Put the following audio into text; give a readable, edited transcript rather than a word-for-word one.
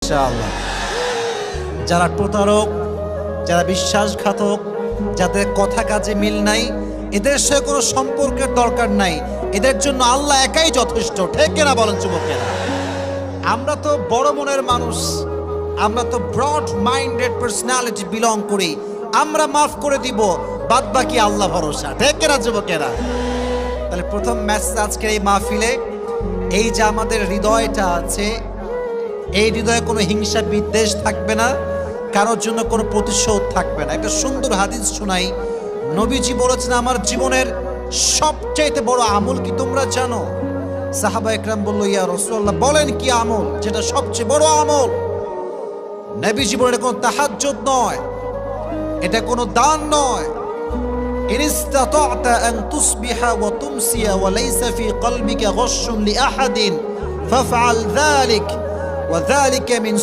ইনশাআল্লাহ। যারা প্রতারক, যারা বিশ্বাসঘাতক, যাদের কথা কাজে মিল নাই, এদের সাথে কোনো সম্পর্কের দরকার নাই, এদের জন্য আল্লাহ একাই যথেষ্ট। ঠিক কিনা বলেন যুবকেরা? আমরা তো বড় মনের মানুষ, আমরা তো ব্রড মাইন্ডেড পার্সোনালিটি বিলং করি, আমরা মাফ করে দিব, বাদ বাকি আল্লাহ ভরসা। ঠিক কিনা যুবকেরা? তাহলে প্রথম মেসেজ আজকের এই মাহফিলে, এই যে আমাদের হৃদয়টা আছে, এই হৃদয়ে কোনো হিংসা বিদ্বেষ থাকবে না, কারোর জন্য কোনো প্রতিশোধ থাকবে না। একটা সুন্দর হাদিস শোনাই। নবীজি বলেছেন, আমার জীবনের সবচেয়ে বড় আমল কি তোমরা জানো? সাহাবা একরাম বলল, ইয়া রাসূলুল্লাহ, বলেন কি আমল যেটা সবচেয়ে বড় আমল? নবীজি বলেন, এটা কোনো তাহাজ্জুদ নয়, এটা কোনো দান নয়। ইন ইসতাতা'তা আন তুসবিহা ওয়া তুমসিয়া ওয়া লাইসা ফি কলবিকা গাশশুন লিআহাদিন ফাফআল যালিক ওয়া যালিকা মিন